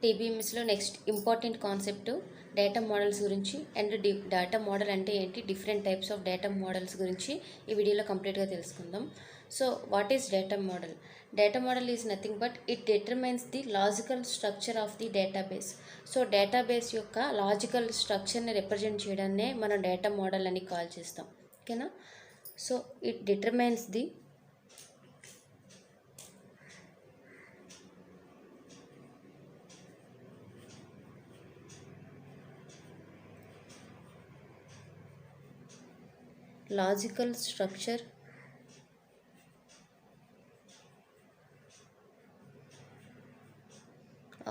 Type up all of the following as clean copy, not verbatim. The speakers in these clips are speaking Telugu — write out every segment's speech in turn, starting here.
టీబీఎంఎస్లో next important concept data models గురించి అండ్ డేటా మోడల్ అంటే ఏంటి, different types of data models గురించి ఈ వీడియోలో కంప్లీట్గా తెలుసుకుందాం. So what is data model? Data model is nothing but it determines the logical structure of the database. So database యొక్క లాజికల్ స్ట్రక్చర్ని రిప్రజెంట్ చేయడాన్నే మనం డేటా మోడల్ అని కాల్ చేస్తాం. ఓకేనా? So it determines the logical structure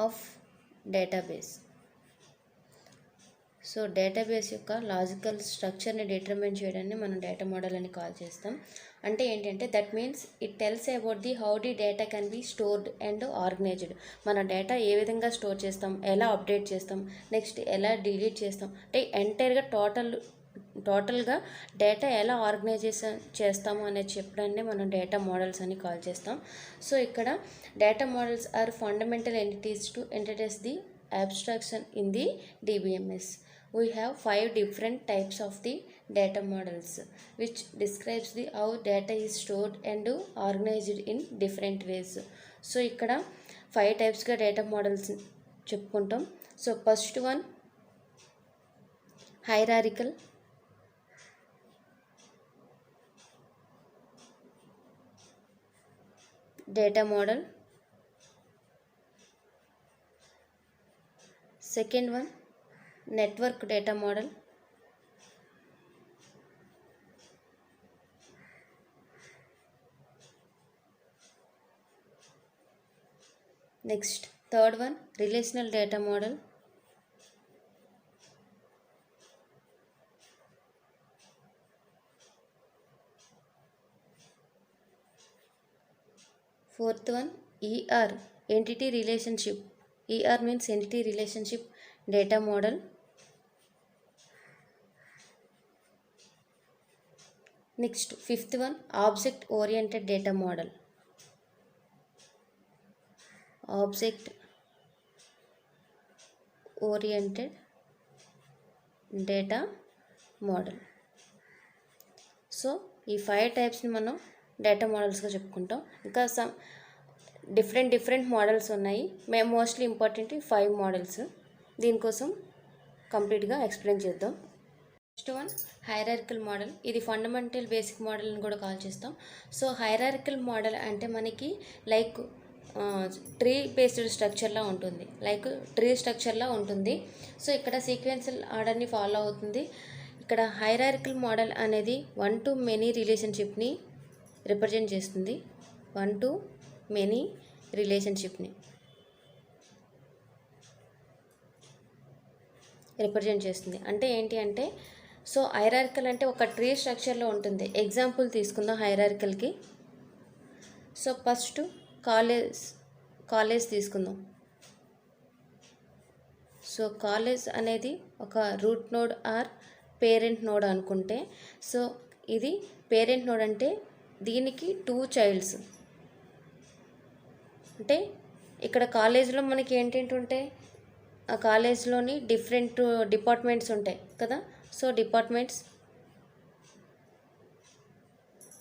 of database. So database యొక్క లాజికల్ స్ట్రక్చర్ని డిటర్మైన్ చేయడాన్ని మనం డేటా మోడల్ అని కాల్ చేస్తాం. అంటే ఏంటంటే that means it tells about the how the data can be stored and organised. మన డేటా ఏ విధంగా స్టోర్ చేస్తాం, ఎలా అప్డేట్ చేస్తాం, నెక్స్ట్ ఎలా డిలీట్ చేస్తాం, అంటే ఎంటైర్గా టోటల్గా డేటా ఎలా ఆర్గనైజేషన్ చేస్తాము అనేది చెప్పడాన్ని మనం డేటా మోడల్స్ అని కాల్ చేస్తాం. సో ఇక్కడ data models are fundamental entities to introduce the abstraction in the DBMS. We have 5 different types of the data models which describes the how data is stored and organized in different ways. So ikkada 5 types ga data models చెప్పుకుంటాం. So first one hierarchical, data model. Second one, network data model. Next, third one, relational data model. Fourth one, ER, entity relationship. ER means entity relationship data model. Next, fifth one, object oriented data model. Object oriented data model. So ఈ 5 టైప్స్ని మనం డేటా మోడల్స్గా చెప్పుకుంటాం. ఇంకా సమ్ డిఫరెంట్ మోడల్స్ ఉన్నాయి. మేము మోస్ట్లీ ఇంపార్టెంట్ 5 మోడల్స్. దీనికోసం కంప్లీట్గా ఎక్స్ప్లెయిన్ చేద్దాం. First one hierarchical model. ఇది ఫండమెంటల్ బేసిక్ మోడల్ అని కూడా కాల్ చేస్తాం. సో హైరార్కికల్ మోడల్ అంటే మనకి లైక్ ట్రీ బేస్డ్ స్ట్రక్చర్లా ఉంటుంది, సో ఇక్కడ సీక్వెన్షియల్ ఆర్డర్ని ఫాలో అవుతుంది. ఇక్కడ హైరార్కికల్ మోడల్ అనేది 1 to many రిలేషన్షిప్ని రిప్రజెంట్ చేస్తుంది. 1 to many రిలేషన్షిప్ని రిప్రజెంట్ చేస్తుంది. అంటే ఏంటి అంటే, సో హైరార్కికల్ అంటే ఒక ట్రీ స్ట్రక్చర్లో ఉంటుంది. ఎగ్జాంపుల్ తీసుకుందాం హైరార్కికల్కి. సో ఫస్ట్ కాలేజ్ తీసుకుందాం. సో కాలేజ్ అనేది ఒక root node or parent node అనుకుంటే, సో ఇది పేరెంట్ నోడ్ అంటే దీనికి 2 చైల్డ్స్. అంటే ఇక్కడ కాలేజ్లో మనకి ఏంటంటే ఉంటాయి, ఆ కాలేజ్లోని డిఫరెంట్ డిపార్ట్మెంట్స్ ఉంటాయి కదా. So departments.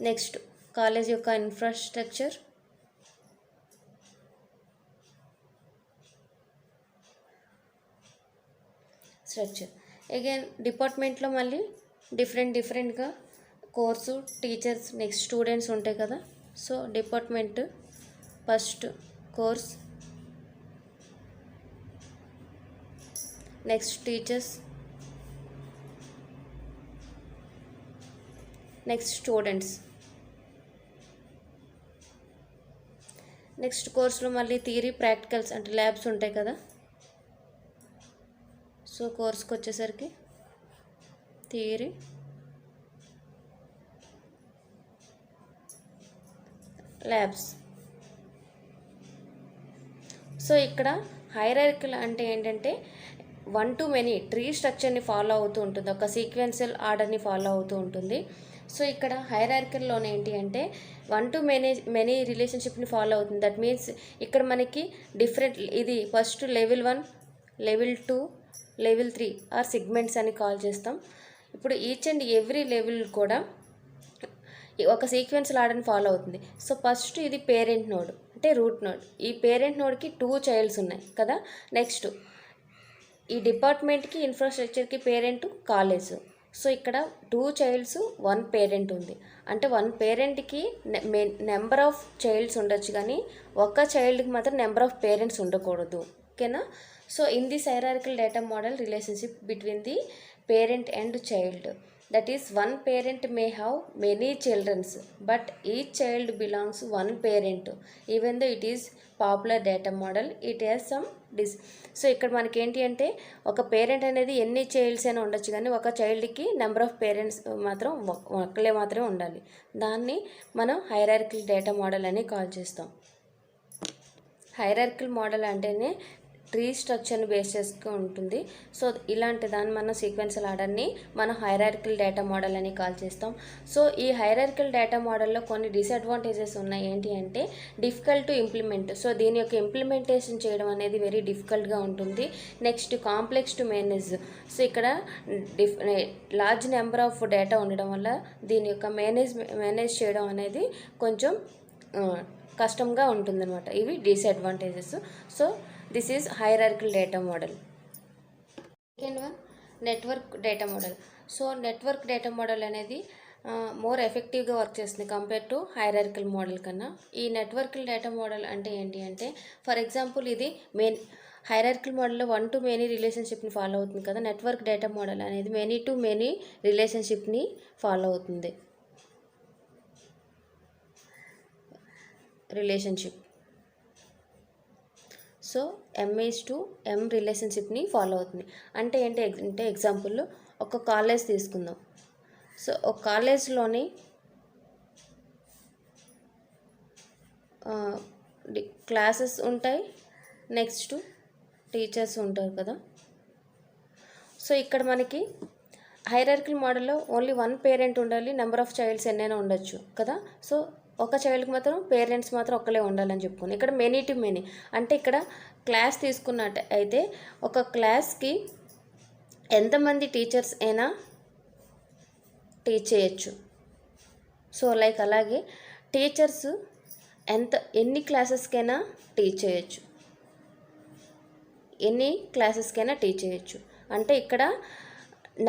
నెక్స్ట్ కాలేజ్ యొక్క ఇన్ఫ్రాస్ట్రక్చర్. అగైన్ డిపార్ట్మెంట్లో మళ్ళీ డిఫరెంట్గా కోర్సు, టీచర్స్, నెక్స్ట్ స్టూడెంట్స్ ఉంటాయి కదా. So department first course, next teachers, next students. Next కోర్సులో మళ్ళీ థియరీ, ప్రాక్టికల్స్ అంటే ల్యాబ్స్ ఉంటాయి కదా. సో కోర్స్కి వచ్చేసరికి థియరీ, ల్యాబ్స్. సో ఇక్కడ హైరార్కికల్ అంటే ఏంటంటే 1 to many ట్రీ స్ట్రక్చర్ని ఫాలో అవుతూ ఉంటుంది, ఒక సీక్వెన్షియల్ ఆర్డర్ని ఫాలో అవుతూ ఉంటుంది. సో ఇక్కడ హైరార్కీలోనే ఏంటి అంటే 1 to many రిలేషన్షిప్ని ఫాలో అవుతుంది. దట్ మీన్స్ ఇక్కడ మనకి డిఫరెంట్, ఇది first level 1, level 2, level 3 or segments అని కాల్ చేస్తాం. ఇప్పుడు ఈచ్ అండ్ ఎవ్రీ లెవెల్ కూడా ఒక సీక్వెన్స్ లాడని ఫాలో అవుతుంది. సో ఫస్ట్ ఇది పేరెంట్ నోడ్ అంటే రూట్ నోడ్. ఈ పేరెంట్ నోడ్కి 2 చైల్డ్స్ ఉన్నాయి కదా. నెక్స్ట్ ఈ డిపార్ట్మెంట్కి ఇన్ఫ్రాస్ట్రక్చర్కి పేరెంట్ కాలేజ్. సో ఇక్కడ 2 చైల్డ్స్ 1 పేరెంట్ ఉంది. అంటే 1 పేరెంట్కి నెంబర్ ఆఫ్ చైల్డ్స్ ఉండొచ్చు, కానీ ఒక చైల్డ్కి మాత్రం నెంబర్ ఆఫ్ పేరెంట్స్ ఉండకూడదు. ఓకేనా. So in this hierarchical data model relationship between the parent and child, that is one parent may have many children but each child belongs to one parent. Even though it is popular data model, it has some so ఇక్కడ మనకి ఏంటి అంటే ఒక పేరెంట్ అనేది ఎన్ని చైల్డ్స్ అయినా ఉండొచ్చు, కానీ ఒక చైల్డ్కి నెంబర్ ఆఫ్ పేరెంట్స్ మాత్రం ఒక్కలే మాత్రమే ఉండాలి. దాన్ని మనం హైరార్కికల్ డేటా మోడల్ అని కాల్ చేస్తాం. హైరార్కికల్ మోడల్ అంటేనే ట్రీ స్ట్రక్చర్ని బేస్ చేసుకుని ఉంటుంది. సో ఇలాంటి దాన్ని మనం సీక్వెన్షియల్ ఆర్డర్ని మనం హైరార్కికల్ డేటా మోడల్ అని కాల్ చేస్తాం. సో ఈ హైరార్కికల్ డేటా మోడల్లో కొన్ని డిసడ్వాంటేజెస్ ఉన్నాయి. ఏంటి అంటే డిఫికల్ట్ టు ఇంప్లిమెంట్. సో దీని యొక్క ఇంప్లిమెంటేషన్ చేయడం అనేది వెరీ డిఫికల్ట్గా ఉంటుంది. Next complex to manage. So ఇక్కడ లార్జ్ నెంబర్ ఆఫ్ డేటా ఉండడం వల్ల దీని యొక్క మేనేజ్ చేయడం అనేది కొంచెం కష్టంగా ఉంటుందన్నమాట. ఇవి disadvantages. So this is hierarchical data model. Second one network data model. So network data model అనేది మోర్ ఎఫెక్టివ్గా వర్క్ చేస్తుంది కంపేర్ టు హైరార్కికల్ మోడల్ కన్నా. ఈ నెట్వర్కల్ డేటా మోడల్ అంటే ఏంటి అంటే, ఫర్ ఎగ్జాంపుల్ ఇది హైరార్కికల్ మోడల్లో 1 to many రిలేషన్షిప్ని ఫాలో అవుతుంది కదా. నెట్వర్క్ డేటా మోడల్ అనేది many to many రిలేషన్షిప్ని ఫాలో అవుతుంది. రిలేషన్షిప్. సో M రిలేషన్షిప్ని ఫాలో అవుతుంది. అంటే ఏంటి అంటే ఎగ్జాంపుల్ ఒక కాలేజ్ తీసుకుందాం. సో ఒక కాలేజ్లోని క్లాసెస్ ఉంటాయి, నెక్స్ట్ టీచర్స్ ఉంటారు కదా. సో ఇక్కడ మనకి హైరార్కికల్ మోడల్లో ఓన్లీ 1 పేరెంట్ ఉండాలి, నెంబర్ ఆఫ్ చైల్డ్స్ ఎన్నైనా ఉండొచ్చు కదా. సో ఒక చైల్డ్కి మాత్రం పేరెంట్స్ మాత్రం ఒక్కలే ఉండాలని చెప్పుకోండి. ఇక్కడ మెనీ టు మెనీ అంటే ఇక్కడ క్లాస్ తీసుకున్నట్టు అయితే ఒక క్లాస్కి ఎంతమంది టీచర్స్ అయినా టీచ్ చేయొచ్చు. సో లైక్ అలాగే టీచర్స్ ఎన్ని క్లాసెస్కైనా టీచ్ చేయొచ్చు, అంటే ఇక్కడ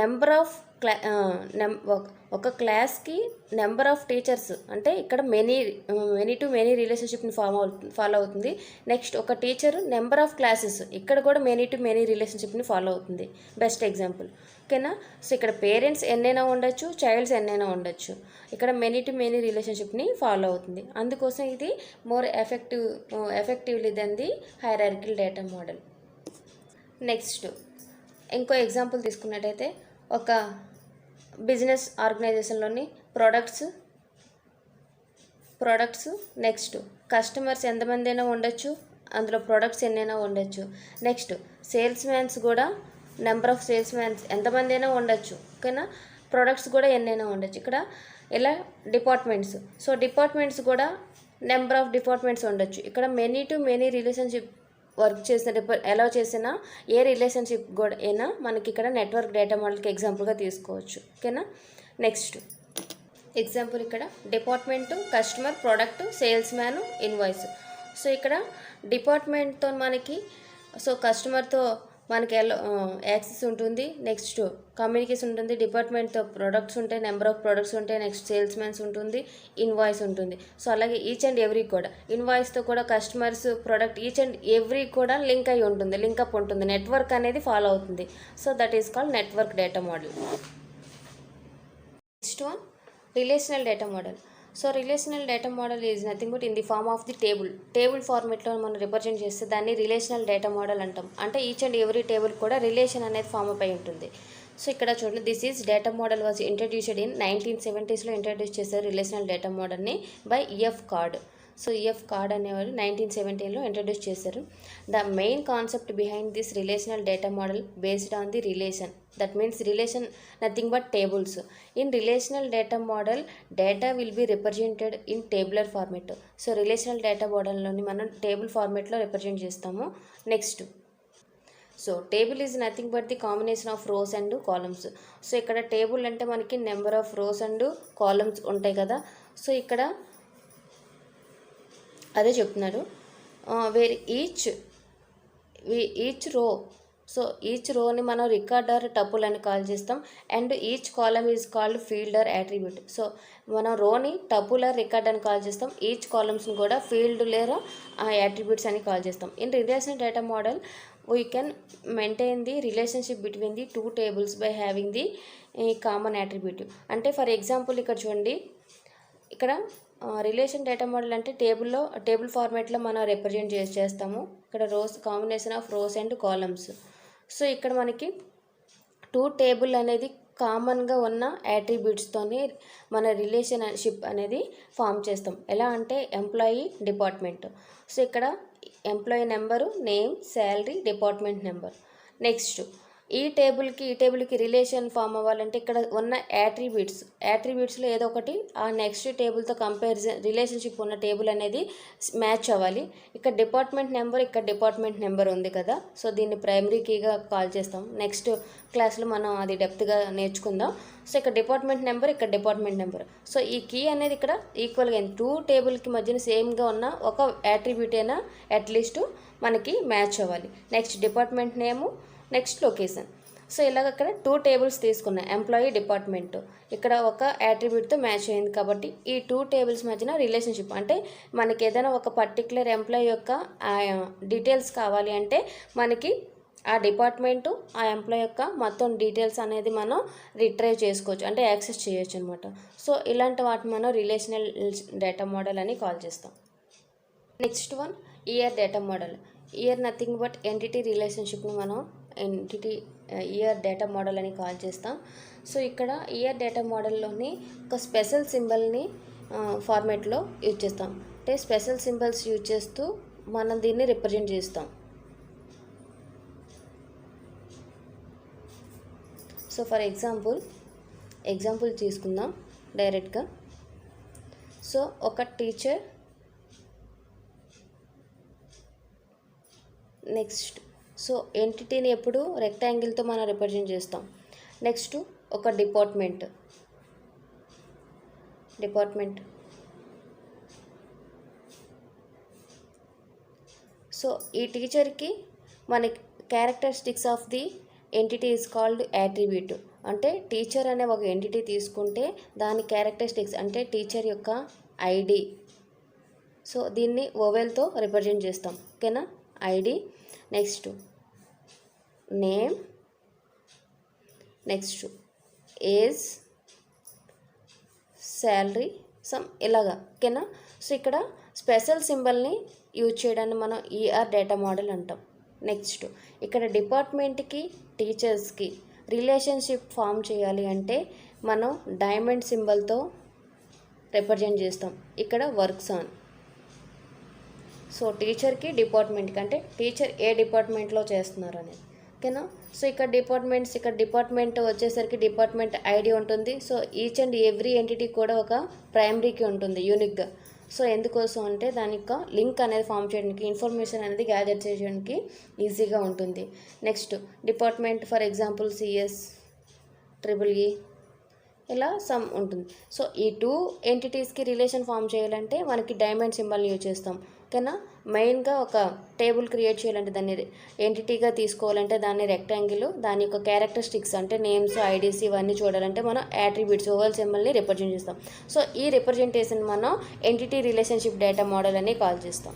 నెంబర్ ఆఫ్ ఒక క్లాస్కి నెంబర్ ఆఫ్ టీచర్స్ అంటే ఇక్కడ మెనీ టు మెనీ రిలేషన్షిప్ని ఫాలో అవుతుంది. నెక్స్ట్ ఒక టీచర్ నెంబర్ ఆఫ్ క్లాసెస్, ఇక్కడ కూడా మెనీ టు మెనీ రిలేషన్షిప్ని ఫాలో అవుతుంది. Best example. ఓకేనా. సో ఇక్కడ పేరెంట్స్ ఎన్నైనా ఉండొచ్చు, చైల్డ్స్ ఎన్నైనా ఉండొచ్చు. ఇక్కడ మెనీ టు మెనీ రిలేషన్షిప్ని ఫాలో అవుతుంది. అందుకోసం ఇది more effectively than the hierarchical data model. Next ఇంకో ఎగ్జాంపుల్ తీసుకున్నట్టయితే ఒక బిజినెస్ ఆర్గనైజేషన్లోని ప్రొడక్ట్స్ నెక్స్ట్ కస్టమర్స్ ఎంతమంది అయినా ఉండొచ్చు, అందులో ప్రొడక్ట్స్ ఎన్నైనా ఉండొచ్చు. నెక్స్ట్ సేల్స్ మ్యాన్స్ కూడా నెంబర్ ఆఫ్ సేల్స్ మ్యాన్స్ ఎంతమంది అయినా ఉండొచ్చు. ఓకేనా. ప్రొడక్ట్స్ కూడా ఎన్నైనా ఉండొచ్చు. ఇక్కడ ఇలా డిపార్ట్మెంట్స్. సో డిపార్ట్మెంట్స్ కూడా నెంబర్ ఆఫ్ డిపార్ట్మెంట్స్ ఉండొచ్చు. ఇక్కడ many to many relationship work చేసిన ఎలా చేసినా ఏ రిలేషన్షిప్ కూడా అయినా మనకి ఇక్కడ నెట్వర్క్ డేటా మోడల్కి ఎగ్జాంపుల్గా తీసుకోవచ్చు. ఓకేనా. నెక్స్ట్ ఎగ్జాంపుల్ ఇక్కడ department, customer, product, sales man, invoice. So ఇక్కడ డిపార్ట్మెంట్తో మనకి కస్టమర్తో మనకి యాక్సెస్ ఉంటుంది, నెక్స్ట్ కమ్యూనికేషన్ ఉంటుంది, డిపార్ట్మెంట్తో ప్రొడక్ట్స్ ఉంటాయి, నెంబర్ ఆఫ్ ప్రొడక్ట్స్ ఉంటాయి, నెక్స్ట్ సేల్స్ మ్యాన్స్ ఉంటుంది, ఇన్వాయిస్ ఉంటుంది. సో అలాగే ఈచ్ అండ్ ఎవ్రీ కూడా ఇన్వాయిస్తో కూడా customers, product each and every కూడా లింక్ అయి ఉంటుంది, లింకప్ ఉంటుంది, నెట్వర్క్ అనేది ఫాలో అవుతుంది. So that is called network data model. Next one relational data model. So relational data model is nothing but in the form of the table ఫార్మేట్లో మనం రిప్రజెంట్ చేస్తే దాన్ని రిలేషనల్ డేటా మోడల్ అంటాం. అంటే ఈచ్ అండ్ ఎవ్రీ టేబుల్ కూడా రిలేషన్ అనేది ఫామ్ అప్ అయి ఉంటుంది. సో ఇక్కడ చూడండి, this is data model was introduced in 1970s introduce చేశారు రిలేషనల్ డేటా మోడల్ని by EF card. So EF card అనేవారు 1917లో ఇంట్రడ్యూస్ చేశారు. The main concept behind this relational data model based on the relation. That means relation nothing but tables. In relational data model, data will be represented in tabular format. So relational data model loni మనం టేబుల్ ఫార్మాట్లో రిప్రజెంట్ చేస్తాము. Next, so table is nothing but the combination of rows and columns. So ఇక్కడ టేబుల్ అంటే మనకి number of rows and columns ఉంటాయి కదా. సో ఇక్కడ అదే చెప్తున్నారు, where each row. So each రోని మనం రికార్డ్ ఆర్ టపుల్ అని కాల్ చేస్తాం. And each column is called field or attribute. So మనం రోని టపుల్ ఆర్ రికార్డ్ అని కాల్ చేస్తాం, ఈచ్ కాలమ్స్ని కూడా ఫీల్డ్ లేదా యాట్రిబ్యూట్స్ అని కాల్ చేస్తాం. In relational data model we can maintain the relationship between the two tables by having the common attribute. అంటే ఫర్ ఎగ్జాంపుల్ ఇక్కడ చూడండి, ఇక్కడ రిలేషన్ డేటా మోడల్ అంటే టేబుల్ ఫార్మాట్లో మనం రిప్రజెంట్ చేస్తాము. ఇక్కడ rows, combination of rows and columns. So ఇక్కడ మనకి టూ టేబుల్ అనేది కామన్గా ఉన్న యాట్రిబ్యూట్స్తోని మన రిలేషన్షిప్ అనేది ఫామ్ చేస్తాం. ఎలా అంటే ఎంప్లాయీ, డిపార్ట్మెంట్. సో ఇక్కడ employee number, name, salary, department number. Next, ఈ టేబుల్కి రిలేషన్ ఫామ్ అవ్వాలంటే ఇక్కడ ఉన్న యాట్రిబ్యూట్స్లో ఏదో ఒకటి ఆ నెక్స్ట్ టేబుల్తో రిలేషన్షిప్ ఉన్న టేబుల్ అనేది మ్యాచ్ అవ్వాలి. ఇక్కడ డిపార్ట్మెంట్ నెంబర్ ఉంది కదా. సో దీన్ని ప్రైమరీ కీగా కాల్ చేస్తాం. నెక్స్ట్ క్లాస్లో మనం అది డెప్త్గా నేర్చుకుందాం. సో ఇక్కడ డిపార్ట్మెంట్ నెంబర్. సో ఈ కీ అనేది ఇక్కడ ఈక్వల్గా టూ టేబుల్కి మధ్యన సేమ్గా ఉన్న ఒక యాట్రిబ్యూట్ అయినా అట్లీస్ట్ మనకి మ్యాచ్ అవ్వాలి. నెక్స్ట్ డిపార్ట్మెంట్ నేము, నెక్స్ట్ లొకేషన్. సో ఇలాగ ఇక్కడ టూ టేబుల్స్ తీసుకున్నాం, ఎంప్లాయీ, డిపార్ట్మెంట్. ఇక్కడ ఒక యాట్రిబ్యూట్తో మ్యాచ్ అయింది కాబట్టి ఈ టూ టేబుల్స్ మధ్యన రిలేషన్షిప్ అంటే మనకి ఏదైనా ఒక పర్టికులర్ ఎంప్లాయీ యొక్క డీటెయిల్స్ కావాలి అంటే మనకి ఆ డిపార్ట్మెంటు, ఆ ఎంప్లాయీ యొక్క మొత్తం డీటెయిల్స్ అనేది మనం రిట్రైవ్ చేసుకోవచ్చు, అంటే యాక్సెస్ చేయొచ్చు అనమాట. సో ఇలాంటి వాటిని మనం రిలేషనల్ డేటా మోడల్ అని కాల్ చేస్తాం. Next one, ER data model. ER nothing but entity రిలేషన్షిప్ని మనం ఇయర్ డేటా మోడల్ అని కాల్ చేస్తాం. సో ఇక్కడ ఇయర్ డేటా మోడల్లోని ఒక స్పెషల్ సింబల్ని ఫార్మేట్లో యూజ్ చేస్తాం. అంటే స్పెషల్ సింబల్స్ యూజ్ చేస్తూ మనం దీన్ని రిప్రజెంట్ చేస్తాం. సో ఫర్ ఎగ్జాంపుల్ తీసుకుందాం డైరెక్ట్గా. సో ఒక టీచర్, నెక్స్ట్, సో ఎంటిటీని ఎప్పుడు రెక్టాంగిల్తో మనం రిప్రజెంట్ చేస్తాం. నెక్స్ట్ ఒక డిపార్ట్మెంట్. సో ఈ టీచర్కి మన characteristics of the entity is called attribute. అంటే టీచర్ అనే ఒక ఎంటిటీ తీసుకుంటే దాని క్యారెక్టరిస్టిక్స్ అంటే టీచర్ యొక్క ఐడి. సో దీన్ని ఓవెల్తో రిప్రజెంట్ చేస్తాం. ఓకేనా, ID. Next name, next age, salary, some ఇలాగా. ఓకేనా. సో ఇక్కడ స్పెషల్ సింబల్ని యూజ్ చేయడాన్ని మనం ఈఆర్ డేటా మోడల్ అంటాం. నెక్స్ట్ ఇక్కడ డిపార్ట్మెంట్కి, టీచర్స్కి రిలేషన్షిప్ ఫామ్ చేయాలి అంటే మనం డైమండ్ సింబల్తో రిప్రజెంట్ చేస్తాం. ఇక్కడ వర్క్స్ ఆన్. సో టీచర్కి, డిపార్ట్మెంట్కి అంటే టీచర్ ఏ డిపార్ట్మెంట్లో చేస్తున్నారు అనేది. ఓకేనా. సో ఇక్కడ డిపార్ట్మెంట్ వచ్చేసరికి డిపార్ట్మెంట్ ఐడి ఉంటుంది. So each and every entity కూడా ఒక ప్రైమరీకి ఉంటుంది యూనిక్గా. సో ఎందుకోసం అంటే దాని యొక్క లింక్ అనేది ఫామ్ చేయడానికి, ఇన్ఫర్మేషన్ అనేది గ్యాదర్ చేయడానికి ఈజీగా ఉంటుంది. Next department for example CS, EEE ఇలా సమ్ ఉంటుంది. సో ఈ టూ ఎంటిటీస్కి రిలేషన్ ఫామ్ చేయాలంటే మనకి డైమండ్ సింబల్ని యూజ్ చేస్తాం. ఓకేనా. మెయిన్గా ఒక టేబుల్ క్రియేట్ చేయాలంటే దాన్ని ఎంటిటీగా తీసుకోవాలంటే దాన్ని రెక్టాంగిల్, దాని యొక్క క్యారెక్టరిస్టిక్స్ అంటే నేమ్స్, ఐడీస్ ఇవన్నీ చూడాలంటే మనం యాట్రిబ్యూట్స్ ఓవల్ సింబల్ని రిప్రజెంట్ చేస్తాం. సో ఈ రిప్రజెంటేషన్ మనం ఎంటిటీ రిలేషన్షిప్ డేటా మోడల్ అని కాల్ చేస్తాం.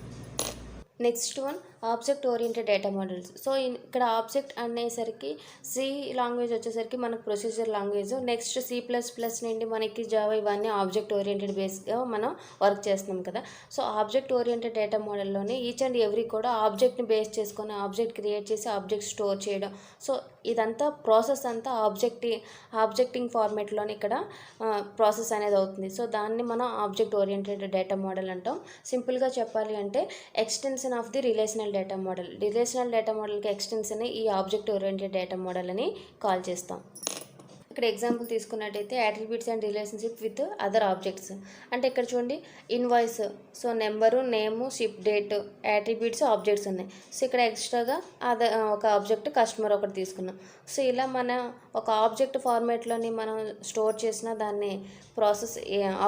Next one, object oriented data models. So ఇక్కడ ఆబ్జెక్ట్ అనేసరికి సి లాంగ్వేజ్ వచ్చేసరికి మనకు ప్రొసీజర్ లాంగ్వేజ్. నెక్స్ట్ C++ నుండి మనకి జావా, ఇవన్నీ ఆబ్జెక్ట్ ఓరియంటెడ్ బేస్గా మనం వర్క్ చేస్తున్నాం కదా. సో ఆబ్జెక్ట్ ఓరియంటెడ్ డేటా మోడల్లోనే ఈచ్ అండ్ ఎవ్రీ కూడా ఆబ్జెక్ట్ని బేస్ చేసుకొని ఆబ్జెక్ట్ క్రియేట్ చేసి ఆబ్జెక్ట్ స్టోర్ చేయడం. సో ఇదంతా ప్రాసెస్ అంతా ఆబ్జెక్టింగ్ ఫార్మేట్లోనే ఇక్కడ ప్రాసెస్ అనేది అవుతుంది. సో దాన్ని మనం ఆబ్జెక్ట్ ఓరియంటెడ్ డేటా మోడల్ అంటాం. సింపుల్గా చెప్పాలి అంటే extension of the relational relational data model. Relational data మోడల్కి ఎక్స్టెన్షన్ ఈ ఆబ్జెక్ట్ ఓరియంటెడ్ డేటా మోడల్ అని కాల్ చేస్తాం. ఇక్కడ ఎగ్జాంపుల్ తీసుకున్నట్టయితే attributes and relationship with other objects. అంటే ఇక్కడ చూడండి invoice, so number, name, ship date, attributes, objects ఉన్నాయి. సో ఇక్కడ ఎక్స్ట్రాగా ఒక ఆబ్జెక్ట్ కస్టమర్ ఒకటి తీసుకున్నాం. సో ఇలా మన ఒక ఆబ్జెక్ట్ ఫార్మేట్లోని మనం స్టోర్ చేసిన దాన్ని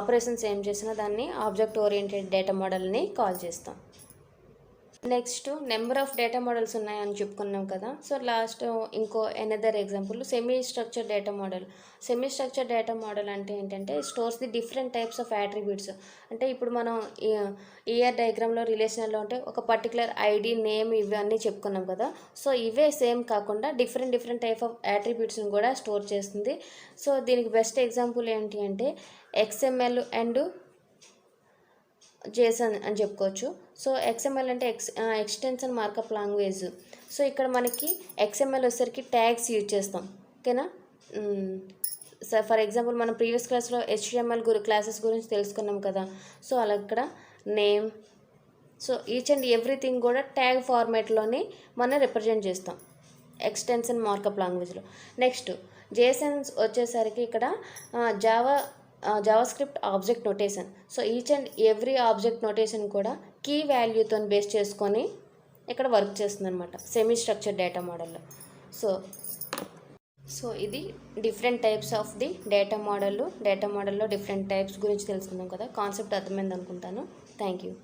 ఆపరేషన్స్ ఏం చేసినా దాన్ని ఆబ్జెక్ట్ ఓరియంటెడ్ డేటా మోడల్ని కాల్ చేస్తాం. Next number of data models ఉన్నాయని చెప్పుకున్నాం కదా. సో లాస్ట్ ఇంకో another example semi structure data model. Semi structure data model అంటే ఏంటంటే stores the different types of attributes. అంటే ఇప్పుడు మనం ఇయర్ డయాగ్రామ్లో రిలేషనల్లో ఉంటే ఒక పర్టికులర్ ఐడి, నేమ్ ఇవన్నీ చెప్పుకున్నాం కదా. సో ఇవే సేమ్ కాకుండా డిఫరెంట్ టైప్ ఆఫ్ యాట్రిబ్యూట్స్ని కూడా స్టోర్ చేస్తుంది. సో దీనికి బెస్ట్ ఎగ్జాంపుల్ ఏంటి అంటే XML అండ్ JSON అని చెప్పుకోవచ్చు. సో XML అంటే ఎక్స్టెన్షన్ మార్కప్ లాంగ్వేజ్. సో ఇక్కడ మనకి XML వచ్చేసరికి ట్యాగ్స్ యూజ్ చేస్తాం, ఓకేనా. ఫర్ ఎగ్జాంపుల్ మనం ప్రీవియస్ క్లాస్లో HTML క్లాసెస్ గురించి తెలుసుకున్నాం కదా. సో అలా ఇక్కడ name, so each and everything కూడా ట్యాగ్ ఫార్మేట్లోని మనం రిప్రజెంట్ చేస్తాం ఎక్స్టెన్షన్ మార్కప్ లాంగ్వేజ్లో. నెక్స్ట్ JSON వచ్చేసరికి ఇక్కడ JavaScript object notation. So each and every object notation కూడా కీ వాల్యూతో బేస్ చేసుకొని ఇక్కడ వర్క్ చేస్తుంది అనమాట సెమీ స్ట్రక్చర్ డేటా మోడల్లో. సో ఇది different types of the data మోడల్లో డిఫరెంట్ టైప్స్ గురించి తెలుసుకుందాం కదా. కాన్సెప్ట్ అర్థమైంది అనుకుంటాను. Thank you.